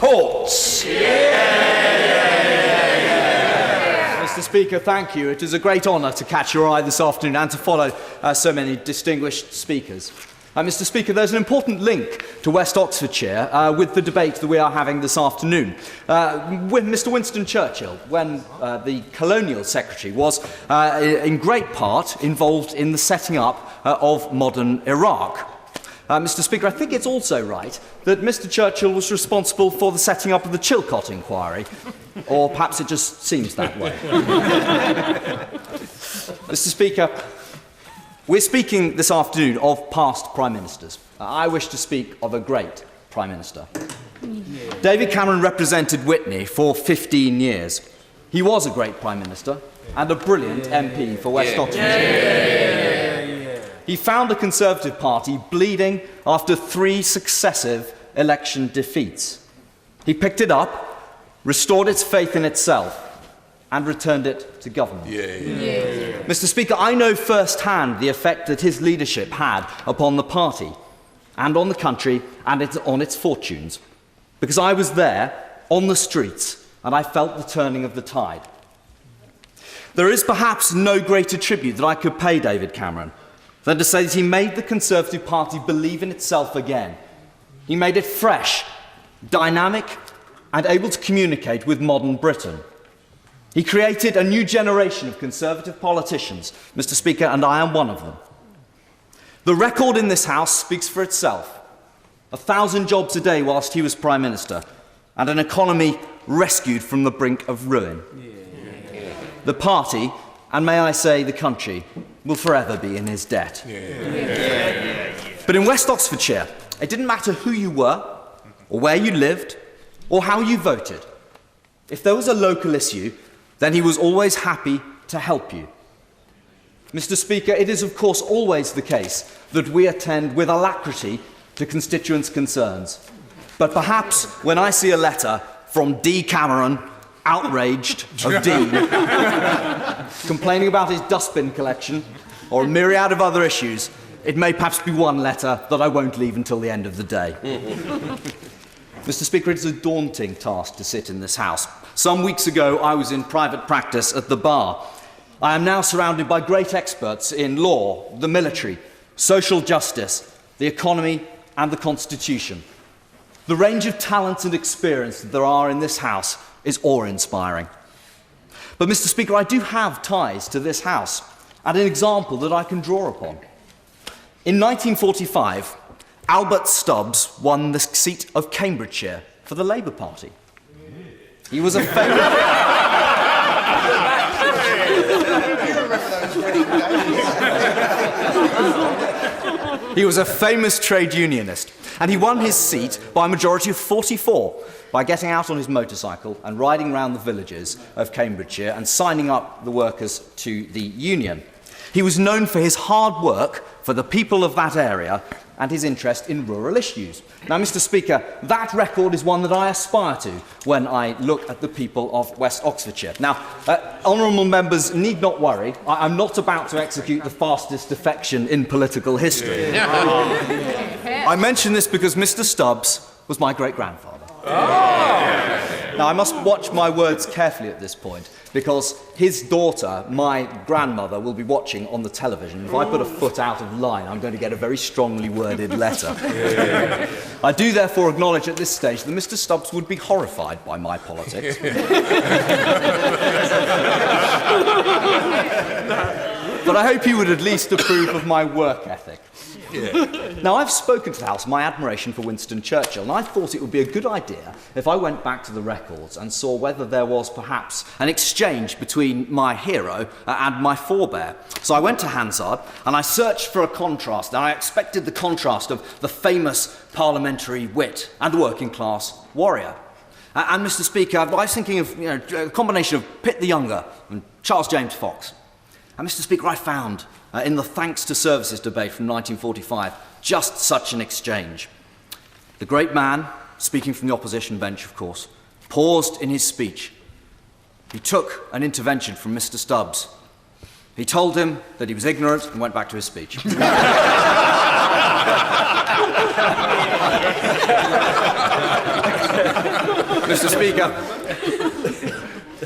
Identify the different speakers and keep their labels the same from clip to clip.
Speaker 1: reports. Mr. Speaker, thank you. It is a great honour to catch your eye this afternoon and to follow so many distinguished speakers. Mr. Speaker, there's an important link to West Oxfordshire with the debate that we are having this afternoon. With Mr. Winston Churchill, when the colonial secretary, was in great part involved in the setting up of modern Iraq. Mr. Speaker, I think it's also right that Mr. Churchill was responsible for the setting up of the Chilcot inquiry, or perhaps it just seems that way. Mr. Speaker, we're speaking this afternoon of past Prime Ministers. I wish to speak of a great Prime Minister. David Cameron represented Witney for 15 years. He was a great Prime Minister and a brilliant MP for West Oxfordshire. He found the Conservative Party bleeding after 3 successive election defeats. He picked it up, restored its faith in itself, and returned it to government. Mr. Speaker, I know firsthand the effect that his leadership had upon the party and on the country and on its fortunes, because I was there on the streets and I felt the turning of the tide. There is perhaps no greater tribute that I could pay David Cameron than to say that he made the Conservative Party believe in itself again. He made it fresh, dynamic, and able to communicate with modern Britain. He created a new generation of Conservative politicians, Mr. Speaker, and I am one of them. The record in this House speaks for itself. 1,000 jobs a day whilst he was Prime Minister, and an economy rescued from the brink of ruin. The party, and may I say the country, will forever be in his debt. But in West Oxfordshire, it didn't matter who you were, or where you lived, or how you voted. If there was a local issue, then he was always happy to help you. Mr. Speaker, it is of course always the case that we attend with alacrity to constituents' concerns. But perhaps when I see a letter from D. Cameron, outraged of Dean, complaining about his dustbin collection, or a myriad of other issues, it may perhaps be one letter that I won't leave until the end of the day. Mr. Speaker, it is a daunting task to sit in this House. Some weeks ago, I was in private practice at the bar. I am now surrounded by great experts in law, the military, social justice, the economy, and the Constitution. The range of talents and experience that there are in this House is awe-inspiring. But, Mr. Speaker, I do have ties to this House, and an example that I can draw upon. In 1945, Albert Stubbs won the seat of Cambridgeshire for the Labour Party. He was a famous trade unionist, and he won his seat by a majority of 44 by getting out on his motorcycle and riding around the villages of Cambridgeshire and signing up the workers to the union. He was known for his hard work for the people of that area and his interest in rural issues. Now, Mr. Speaker, that record is one that I aspire to when I look at the people of West Oxfordshire. Now, honourable members need not worry. I'm not about to execute the fastest defection in political history. I mention this because Mr. Stubbs was my great-grandfather. Now, I must watch my words carefully at this point, because his daughter, my grandmother, will be watching on the television. If I put a foot out of line, I'm going to get a very strongly worded letter. I do therefore acknowledge at this stage that Mr. Stubbs would be horrified by my politics. But I hope he would at least approve of my work ethic. Now, I've spoken to the House my admiration for Winston Churchill, and I thought it would be a good idea if I went back to the records and saw whether there was perhaps an exchange between my hero and my forebear. So I went to Hansard and I searched for a contrast, and I expected the contrast of the famous parliamentary wit and the working class warrior. And Mr. Speaker, I was thinking of a combination of Pitt the Younger and Charles James Fox. And Mr. Speaker, I found in the Thanks to Services debate from 1945 just such an exchange. The great man, speaking from the opposition bench, of course, paused in his speech. He took an intervention from Mr. Stubbs. He told him that he was ignorant and went back to his speech. Mr. Speaker,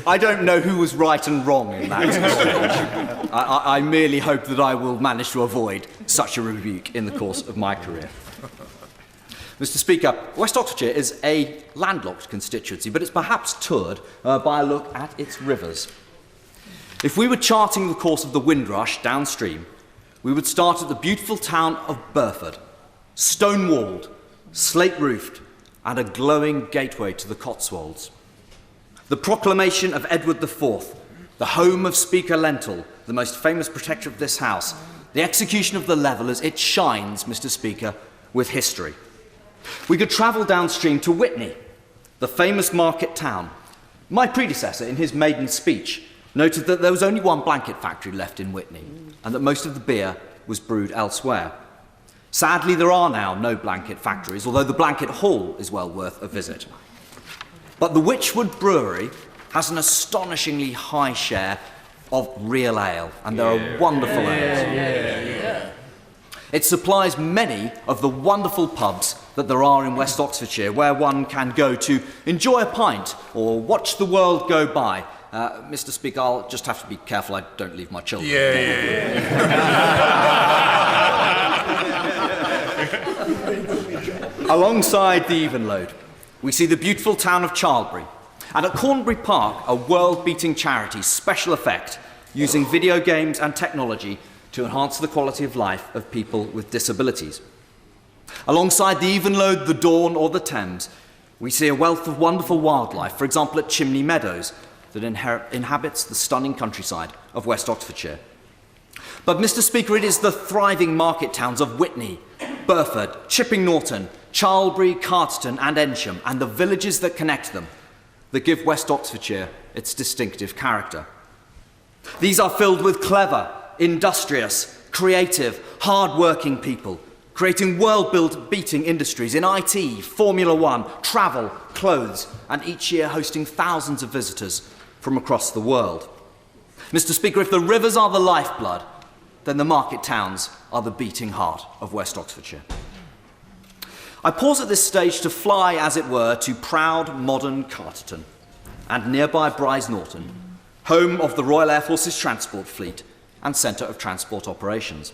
Speaker 1: I don't know who was right and wrong in that exchange. I merely hope that I will manage to avoid such a rebuke in the course of my career. Mr. Speaker, West Oxfordshire is a landlocked constituency, but it's perhaps toured by a look at its rivers. If we were charting the course of the Windrush downstream, we would start at the beautiful town of Burford, stone-walled, slate-roofed, and a glowing gateway to the Cotswolds. The proclamation of Edward IV, the home of Speaker Lentil, the most famous protector of this house, the execution of the levellers, it shines, Mr. Speaker, with history. We could travel downstream to Witney, the famous market town. My predecessor, in his maiden speech, noted that there was only one blanket factory left in Witney, and that most of the beer was brewed elsewhere. Sadly, there are now no blanket factories, although the Blanket Hall is well worth a visit. But the Witchwood Brewery has an astonishingly high share of real ale, and there are wonderful ales. It supplies many of the wonderful pubs that there are in West Oxfordshire, where one can go to enjoy a pint or watch the world go by. Mr. Speaker, I'll just have to be careful I don't leave my children. Alongside the Evenlode, we see the beautiful town of Childbury, and at Cornbury Park, a world-beating charity, Special Effect, using video games and technology to enhance the quality of life of people with disabilities. Alongside the Evenlode, the Dawn or the Thames, we see a wealth of wonderful wildlife, for example at Chimney Meadows, that inhabits the stunning countryside of West Oxfordshire. But, Mr. Speaker, it is the thriving market towns of Witney, Burford, Chipping Norton, Childbury, Carterton and Ensham, and the villages that connect them, that give West Oxfordshire its distinctive character. These are filled with clever, industrious, creative, hard-working people, creating world-beating industries in IT, Formula One, travel, clothes, and each year hosting thousands of visitors from across the world. Mr. Speaker, if the rivers are the lifeblood, then the market towns are the beating heart of West Oxfordshire. I pause at this stage to fly, as it were, to proud modern Carterton and nearby Bryce Norton, home of the Royal Air Force's transport fleet and centre of transport operations.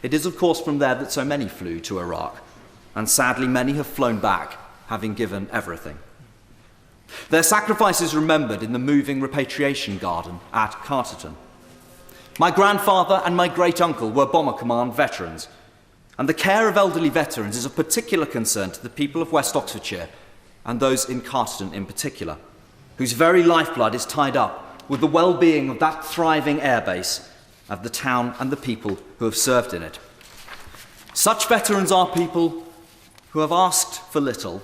Speaker 1: It is, of course, from there that so many flew to Iraq, and sadly many have flown back, having given everything. Their sacrifice is remembered in the moving repatriation garden at Carterton. My grandfather and my great-uncle were Bomber Command veterans, and the care of elderly veterans is of particular concern to the people of West Oxfordshire, and those in Carterton in particular, whose very lifeblood is tied up with the well-being of that thriving airbase, of the town and the people who have served in it. Such veterans are people who have asked for little,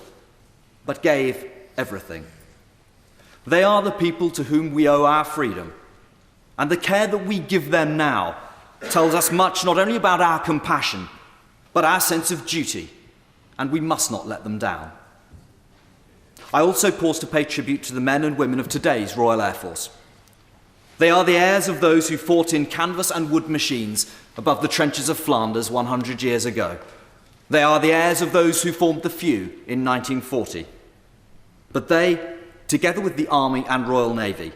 Speaker 1: but gave everything. They are the people to whom we owe our freedom, and the care that we give them now tells us much not only about our compassion, but our sense of duty, and we must not let them down. I also pause to pay tribute to the men and women of today's Royal Air Force. They are the heirs of those who fought in canvas and wood machines above the trenches of Flanders 100 years ago. They are the heirs of those who formed the Few in 1940. But they, together with the Army and Royal Navy,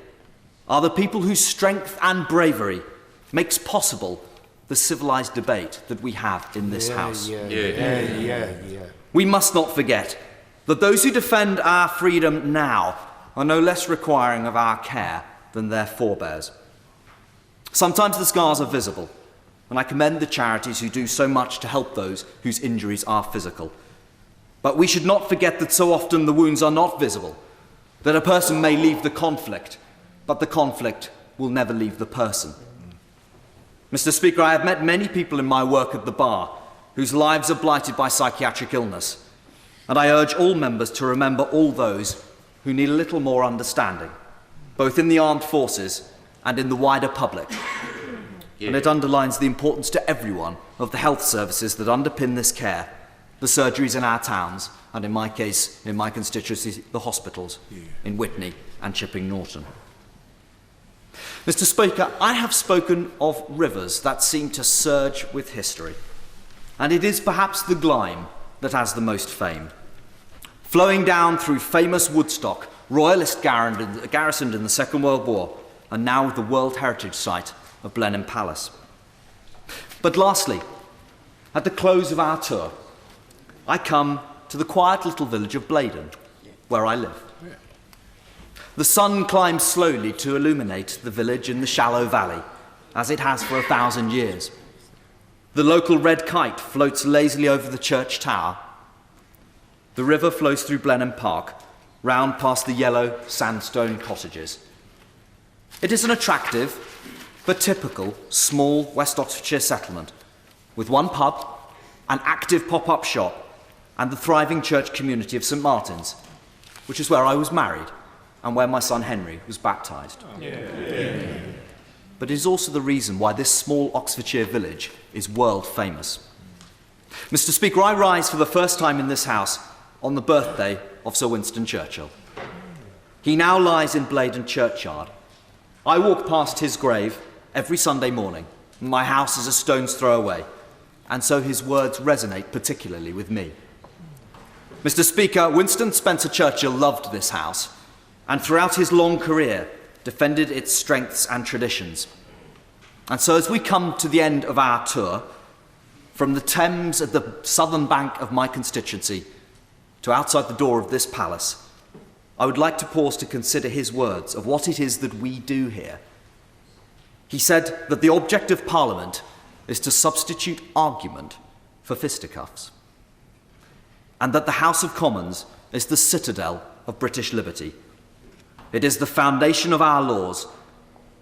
Speaker 1: are the people whose strength and bravery makes possible the civilised debate that we have in this house. We must not forget that those who defend our freedom now are no less requiring of our care than their forebears. Sometimes the scars are visible, and I commend the charities who do so much to help those whose injuries are physical. But we should not forget that so often the wounds are not visible, that a person may leave the conflict, but the conflict will never leave the person. Mr. Speaker, I have met many people in my work at the bar whose lives are blighted by psychiatric illness, and I urge all members to remember all those who need a little more understanding, both in the armed forces and in the wider public. And it underlines the importance to everyone of the health services that underpin this care, the surgeries in our towns, and in my case, in my constituency, the hospitals in Witney and Chipping Norton. Mr. Speaker, I have spoken of rivers that seem to surge with history, and it is perhaps the Glyme that has the most fame. flowing down through famous Woodstock, royalist garrisoned in the Second World War, and now the World Heritage Site of Blenheim Palace. But lastly, at the close of our tour, I come to the quiet little village of Maiden, where I live. The sun climbs slowly to illuminate the village in the shallow valley, as it has for 1,000 years. The local red kite floats lazily over the church tower. The river flows through Blenheim Park, round past the yellow sandstone cottages. It is an attractive but typical small West Oxfordshire settlement, with one pub, an active pop-up shop, and the thriving church community of St Martin's, which is where I was married and where my son Henry was baptised. But it is also the reason why this small Oxfordshire village is world famous. Mr. Speaker, I rise for the first time in this House on the birthday of Sir Winston Churchill. He now lies in Maiden churchyard. I walk past his grave every Sunday morning. My house is a stone's throw away, and so his words resonate particularly with me. Mr. Speaker, Winston Spencer Churchill loved this house, and throughout his long career defended its strengths and traditions. And so as we come to the end of our tour, from the Thames at the southern bank of my constituency to outside the door of this palace, I would like to pause to consider his words of what it is that we do here. He said that the object of Parliament is to substitute argument for fisticuffs, and that the House of Commons is the citadel of British liberty. It is the foundation of our laws.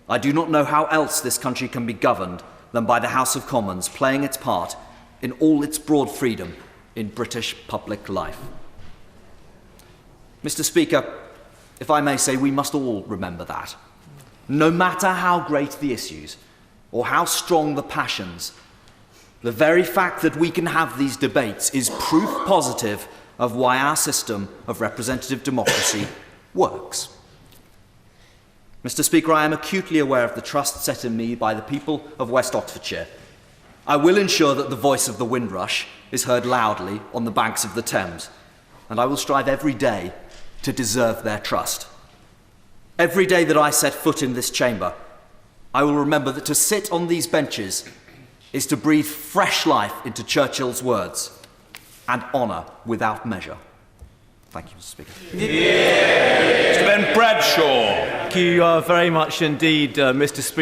Speaker 1: I do not know how else this country can be governed than by the House of Commons playing its part in all its broad freedom in British public life. Mr. Speaker, if I may say, we must all remember that. No matter how great the issues or how strong the passions, the very fact that we can have these debates is proof positive of why our system of representative democracy works. Mr. Speaker, I am acutely aware of the trust set in me by the people of West Oxfordshire. I will ensure that the voice of the Windrush is heard loudly on the banks of the Thames, and I will strive every day to deserve their trust. Every day that I set foot in this chamber, I will remember that to sit on these benches is to breathe fresh life into Churchill's words and honour without measure. Thank you, Mr. Speaker.
Speaker 2: Mr. Ben Bradshaw.
Speaker 3: Thank you very much indeed, Mr. Speaker.